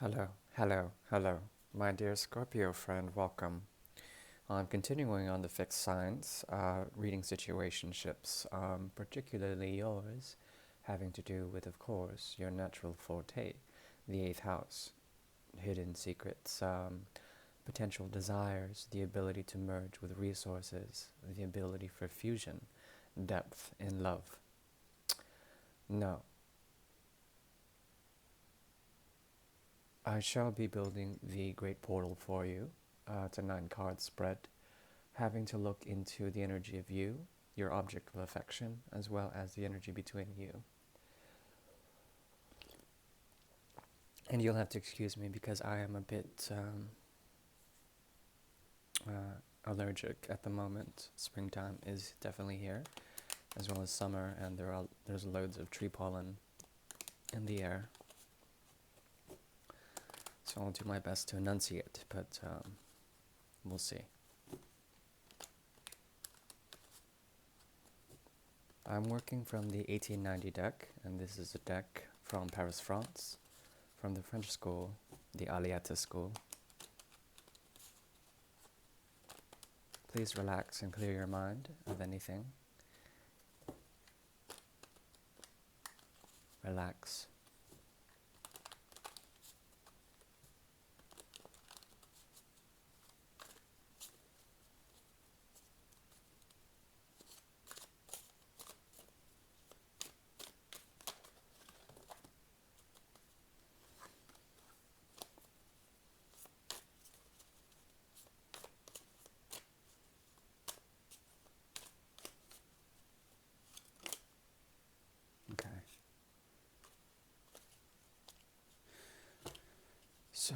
Hello, hello, hello, my dear Scorpio friend, welcome. I'm continuing on the fixed signs, reading situationships, particularly yours, having to do with, of course, your natural forte, the eighth house, hidden secrets, potential desires, the ability to merge with resources, the ability for fusion, depth in love. No, I shall be building the Great Portal for you. It's a 9 card spread, having to look into the energy of you, your object of affection, as well as the energy between you. And you'll have to excuse me because I am a bit allergic at the moment. Springtime is definitely here, as well as summer, and there's loads of tree pollen in the air. So I'll do my best to enunciate, but we'll see. I'm working from the 1890 deck, and this is a deck from Paris, France, from the French school, the Aliata school. Please relax and clear your mind of anything. Relax. Okay. So,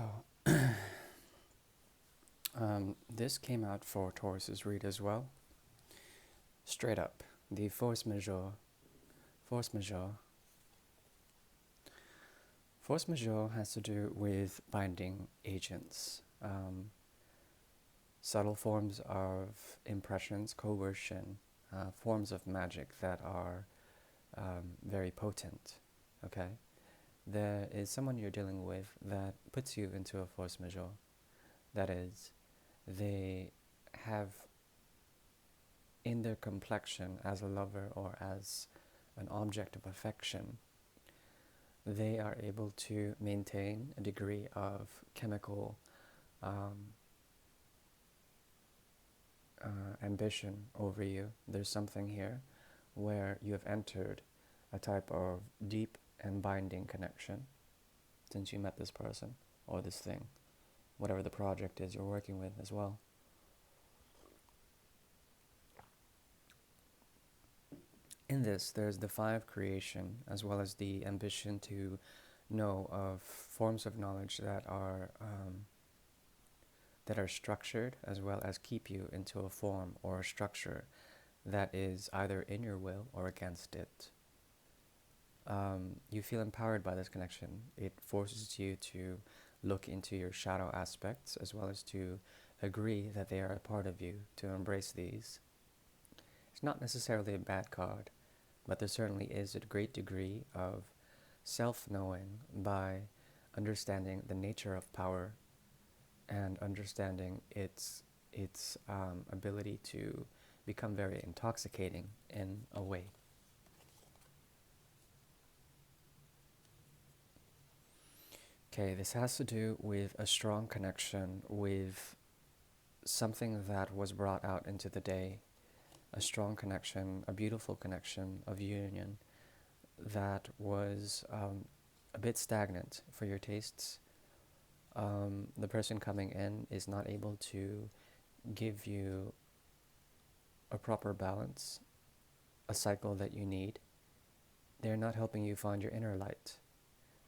this came out for Taurus's read as well. Straight up, the force majeure. Force majeure. Force majeure has to do with binding agents. Subtle forms of impressions, coercion, forms of magic that are very potent. Okay? There is someone you're dealing with that puts you into a force majeure. That is, they have in their complexion as a lover or as an object of affection, they are able to maintain a degree of chemical ambition over you. There's something here where you have entered a type of deep and binding connection since you met this person or this thing, whatever the project is you're working with as well. In this, there's the 5 creation as well as the ambition to know of forms of knowledge that are structured as well as keep you into a form or a structure that is either in your will or against it. You feel empowered by this connection. It forces you to look into your shadow aspects as well as to agree that they are a part of you, to embrace these. It's not necessarily a bad card, but there certainly is a great degree of self-knowing by understanding the nature of power and understanding its ability to become very intoxicating in a way. Okay, this has to do with a strong connection with something that was brought out into the day, a strong connection, a beautiful connection of union that was a bit stagnant for your tastes. The person coming in is not able to give you a proper balance, a cycle that you need. They're not helping you find your inner light,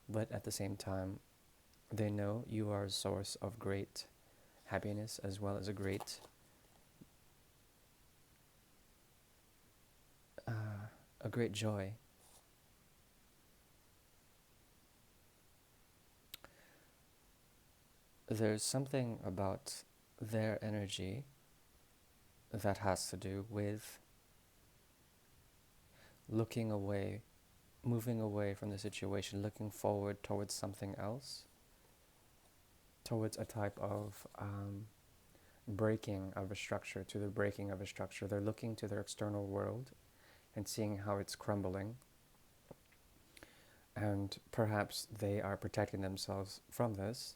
but at the same time, they know you are a source of great happiness as well as a great joy. There's something about their energy that has to do with looking away, moving away from the situation, looking forward towards something else. towards a type of breaking of a structure, to the breaking of a structure. They're looking to their external world and seeing how it's crumbling. And perhaps they are protecting themselves from this,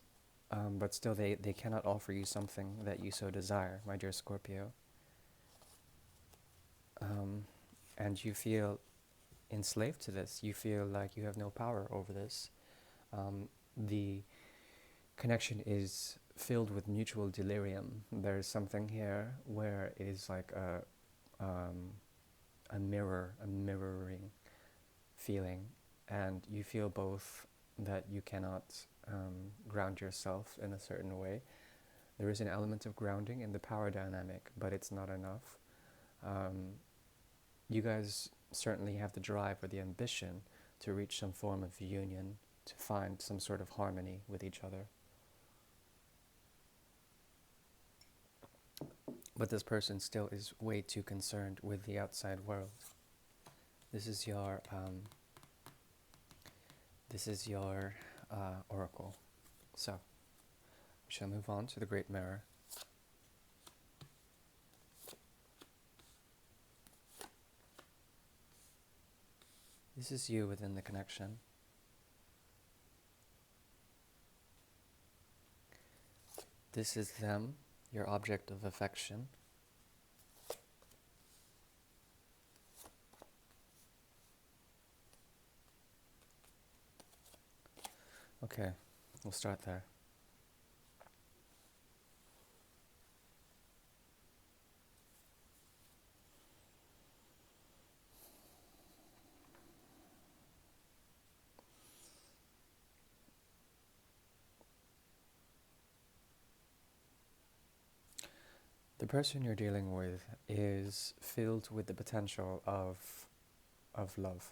but still they cannot offer you something that you so desire, my dear Scorpio. And you feel enslaved to this. You feel like you have no power over this. The connection is filled with mutual delirium. There's something here where it is like a mirroring feeling, and you feel both that you cannot ground yourself in a certain way. There is an element of grounding in the power dynamic, but it's not enough. You guys certainly have the drive or the ambition to reach some form of union, to find some sort of harmony with each other. But this person still is way too concerned with the outside world. This is your oracle. So, we shall move on to the Great Mirror. This is you within the connection. This is them, your object of affection. Okay, we'll start there. The person you're dealing with is filled with the potential of love.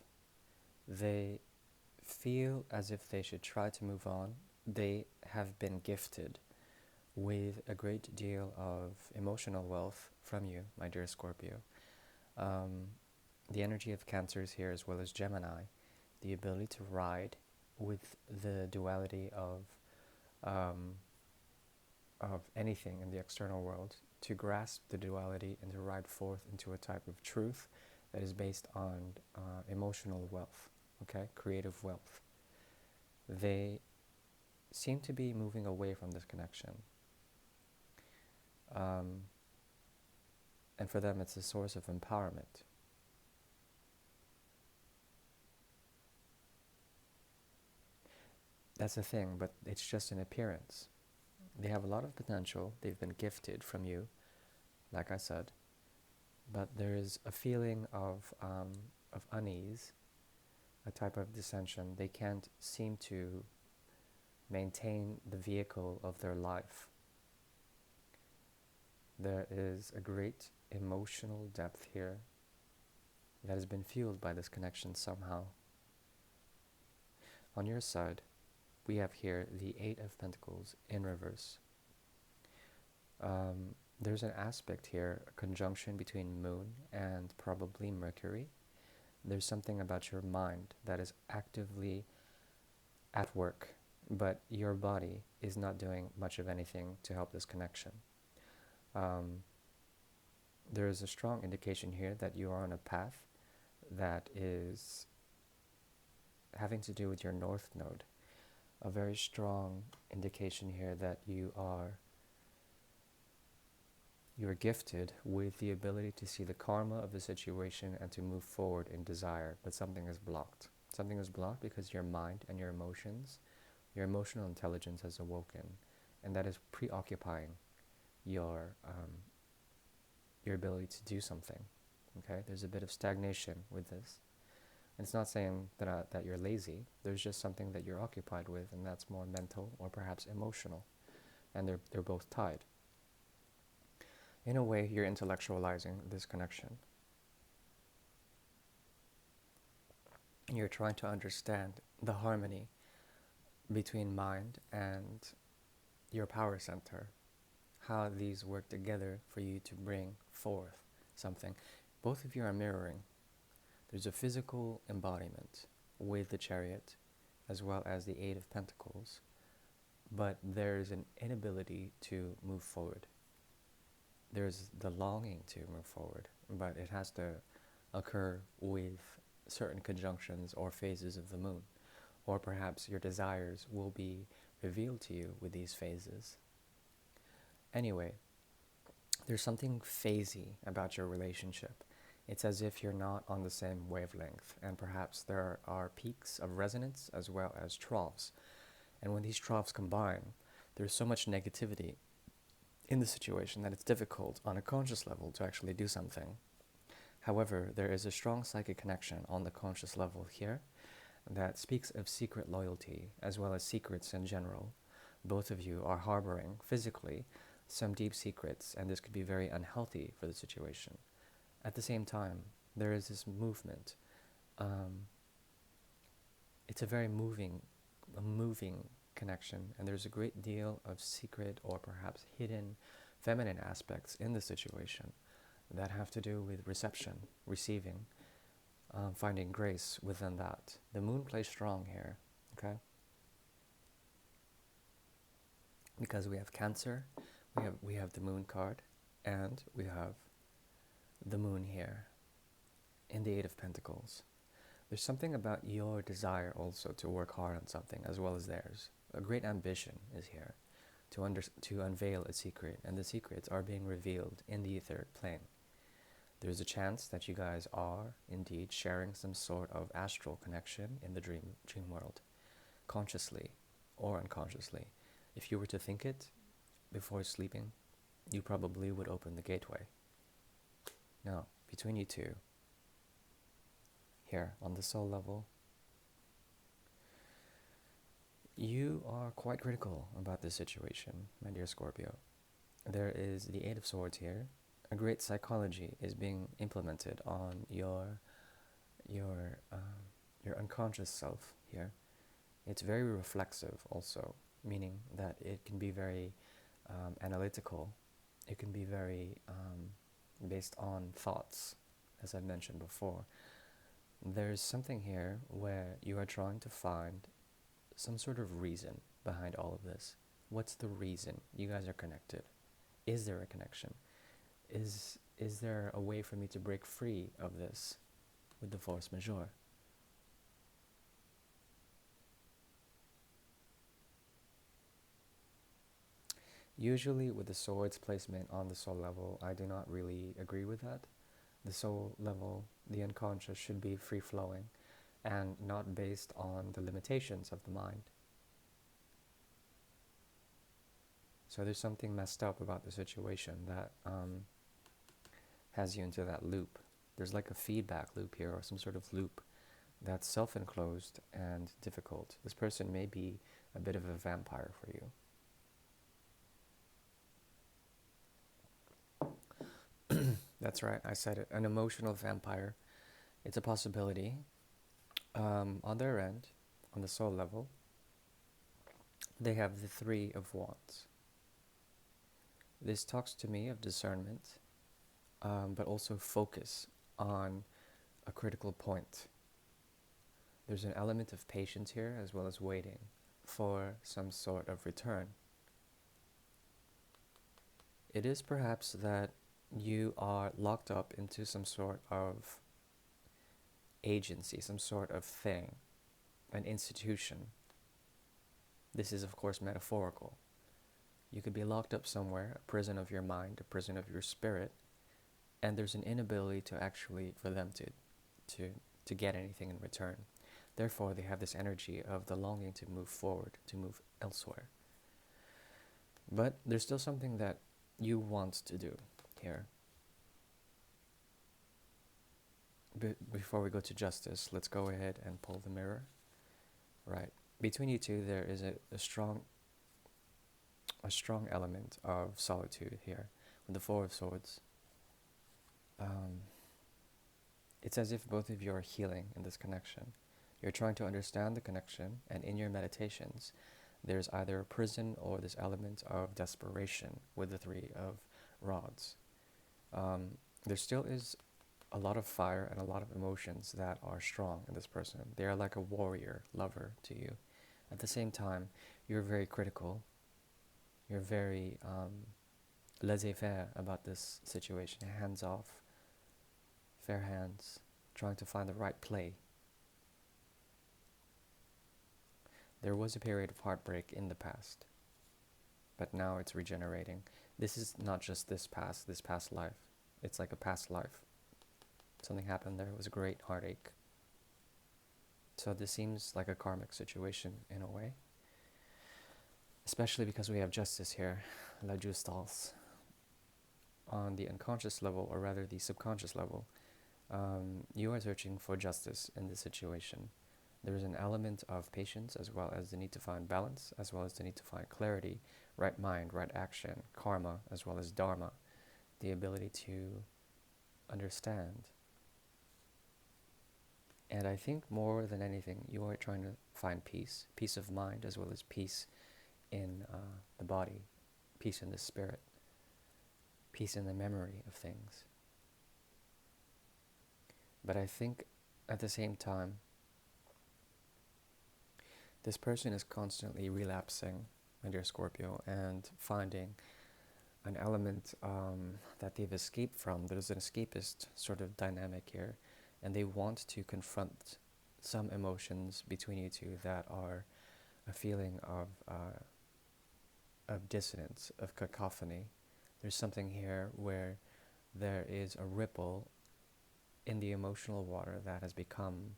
They feel as if they should try to move on. They have been gifted with a great deal of emotional wealth from you, my dear Scorpio. The energy of Cancer is here, as well as Gemini. The ability to ride with the duality of anything in the external world, to grasp the duality and to ride forth into a type of truth that is based on emotional wealth, okay, creative wealth. They seem to be moving away from this connection. And for them, it's a source of empowerment. That's the thing, but it's just an appearance. They have a lot of potential. They've been gifted from you, like I said. But there is a feeling of unease, a type of dissension. They can't seem to maintain the vehicle of their life. There is a great emotional depth here that has been fueled by this connection somehow. On your side, we have here the Eight of Pentacles in reverse. There's an aspect here, a conjunction between Moon and probably Mercury. There's something about your mind that is actively at work, but your body is not doing much of anything to help this connection. There is a strong indication here that you are on a path that is having to do with your North Node. A very strong indication here that you are gifted with the ability to see the karma of the situation and to move forward in desire, but something is blocked. Something is blocked because your mind and your emotions, your emotional intelligence has awoken, and that is preoccupying your ability to do something. Okay, there's a bit of stagnation with this. And it's not saying that you're lazy. There's just something that you're occupied with, and that's more mental or perhaps emotional, and they're both tied. In a way, you're intellectualizing this connection. And you're trying to understand the harmony between mind and your power center, how these work together for you to bring forth something. Both of you are mirroring. There's a physical embodiment with the Chariot, as well as the Eight of Pentacles. but there's an inability to move forward. There's the longing to move forward, but it has to occur with certain conjunctions or phases of the moon. Or perhaps your desires will be revealed to you with these phases. Anyway, there's something phasey about your relationship. It's as if you're not on the same wavelength, and perhaps there are peaks of resonance as well as troughs. And when these troughs combine, there's so much negativity in the situation that it's difficult on a conscious level to actually do something. However, there is a strong psychic connection on the conscious level here that speaks of secret loyalty as well as secrets in general. Both of you are harboring physically some deep secrets, and this could be very unhealthy for the situation. At the same time, there is this movement. It's a very moving connection, and there's a great deal of secret or perhaps hidden feminine aspects in the situation that have to do with reception, receiving, finding grace within that. The moon plays strong here, okay? Because we have Cancer, we have the moon card, and we have the moon here in the Eight of Pentacles. There's something about your desire also to work hard on something as well as theirs. A great ambition is here to unveil a secret, and the secrets are being revealed in the third plane. There's a chance that you guys are indeed sharing some sort of astral connection in the dream world, consciously or unconsciously. If you were to think it before sleeping, you probably would open the gateway. Now, between you two, here on the soul level, you are quite critical about this situation, my dear Scorpio. There is the Eight of Swords here. A great psychology is being implemented on your unconscious self here. It's very reflexive also, meaning that it can be very analytical. It can be very based on thoughts, as I mentioned before. There's something here where you are trying to find some sort of reason behind all of this. What's the reason you guys are connected? Is there a connection? Is there a way for me to break free of this with the force majeure? Usually with the swords placement on the soul level, I do not really agree with that. The soul level, the unconscious, should be free-flowing and not based on the limitations of the mind. So there's something messed up about the situation that has you into that loop. There's like a feedback loop here, or some sort of loop that's self-enclosed and difficult. This person may be a bit of a vampire for you. That's right, I said it, an emotional vampire. It's a possibility. On their end, on the soul level, they have the Three of Wands. This talks to me of discernment, but also focus on a critical point. There's an element of patience here, as well as waiting for some sort of return. It is perhaps that you are locked up into some sort of agency, some sort of thing, an institution. This is, of course, metaphorical. You could be locked up somewhere, a prison of your mind, a prison of your spirit, and there's an inability to actually, for them to get anything in return. Therefore, they have this energy of the longing to move forward, to move elsewhere. But there's still something that you want to do here. Before we go to justice, let's go ahead and pull the mirror. Right. Between you two, there is a strong element of solitude here with the Four of Swords. It's as if both of you are healing in this connection. You're trying to understand the connection, and in your meditations, there's either a prison or this element of desperation with the Three of Rods. There still is a lot of fire and a lot of emotions that are strong in this person. They are like a warrior lover to you, At the same time, you're very critical. You're very laissez-faire about this situation, hands off, fair hands, trying to find the right play. There was a period of heartbreak in the past, but now it's regenerating. This is not just this past life. It's like a past life. Something happened there, it was a great heartache. So this seems like a karmic situation in a way, especially because we have justice here, la justesse. On the unconscious level, or rather the subconscious level, you are searching for justice in this situation. There is an element of patience, as well as the need to find balance, as well as the need to find clarity, right mind, right action, karma, as well as dharma, the ability to understand. And I think more than anything, you are trying to find peace of mind, as well as peace in the body, peace in the spirit, peace in the memory of things. But I think at the same time, this person is constantly relapsing, my dear Scorpio, and finding an element that they've escaped from. There's an escapist sort of dynamic here, and they want to confront some emotions between you two that are a feeling of dissonance, of cacophony. There's something here where there is a ripple in the emotional water that has become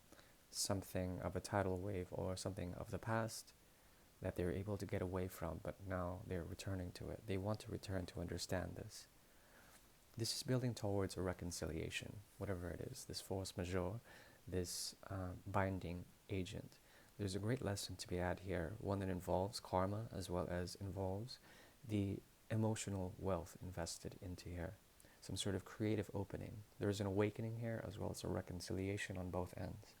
something of a tidal wave or something of the past that they were able to get away from, but now they're returning to it. They want to return to understand this. This is building towards a reconciliation, whatever it is, this force majeure, this binding agent. There's a great lesson to be had here, one that involves karma as well as involves the emotional wealth invested into here, some sort of creative opening. There's an awakening here as well as a reconciliation on both ends.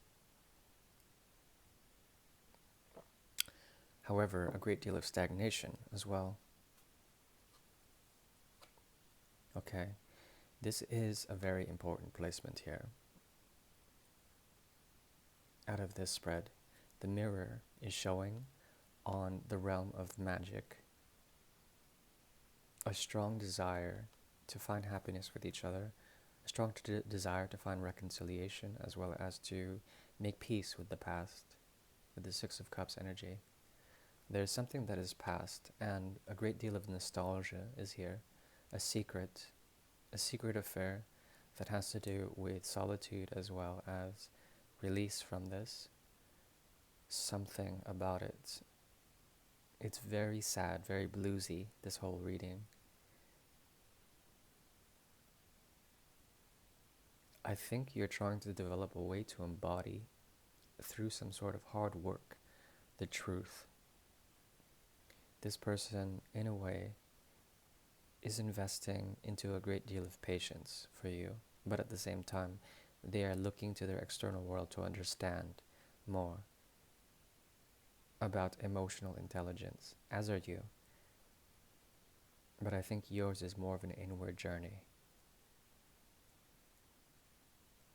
However, a great deal of stagnation as well. Okay, this is a very important placement here. Out of this spread, the mirror is showing on the realm of magic a strong desire to find happiness with each other, a strong desire to find reconciliation, as well as to make peace with the past, with the Six of Cups energy. There's something that is past, and a great deal of nostalgia is here, a secret affair that has to do with solitude as well as release from this. Something about it. It's very sad, very bluesy, this whole reading. I think you're trying to develop a way to embody, through some sort of hard work, the truth. This person, in a way, is investing into a great deal of patience for you, but at the same time, they are looking to their external world to understand more about emotional intelligence, as are you. But I think yours is more of an inward journey.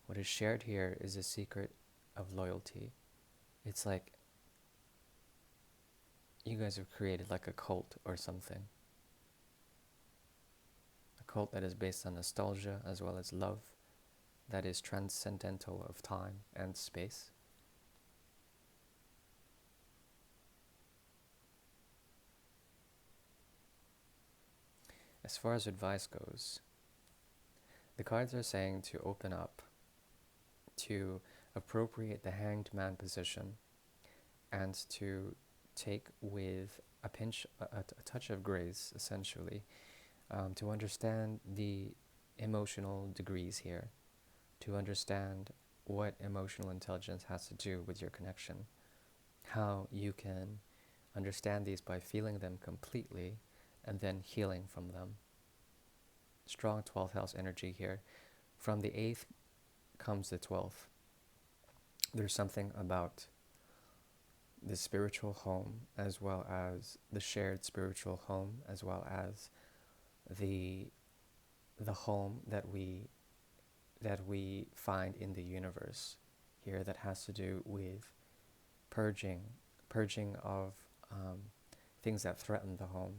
What is shared here is a secret of loyalty. It's like you guys have created like a cult or something. A cult that is based on nostalgia as well as love, that is transcendental of time and space. As far as advice goes, the cards are saying to open up, to appropriate the hanged man position, and to take with a pinch, a touch of grace, essentially, to understand the emotional degrees here, to understand what emotional intelligence has to do with your connection, how you can understand these by feeling them completely and then healing from them. Strong 12th house energy here. From the 8th comes the 12th. There's something about the spiritual home, as well as the shared spiritual home, as well as the home that we find in the universe here, that has to do with purging purging of things that threaten the home,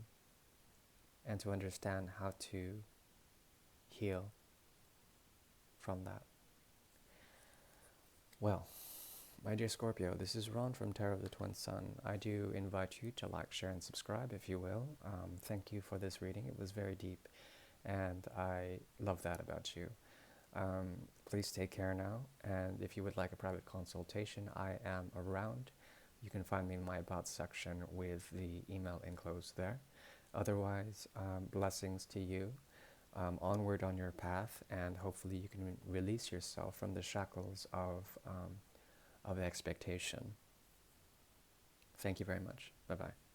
and to understand how to heal from that. Well, my dear Scorpio, this is Ron from Tarot of the Twin Sun. I do invite you to like, share, and subscribe if you will. Thank you for this reading. It was very deep, and I love that about you. Please take care now, and if you would like a private consultation, I am around. You can find me in my About section with the email enclosed there. Otherwise, blessings to you. Onward on your path, and hopefully you can release yourself from the shackles of expectation. Thank you very much. Bye-bye.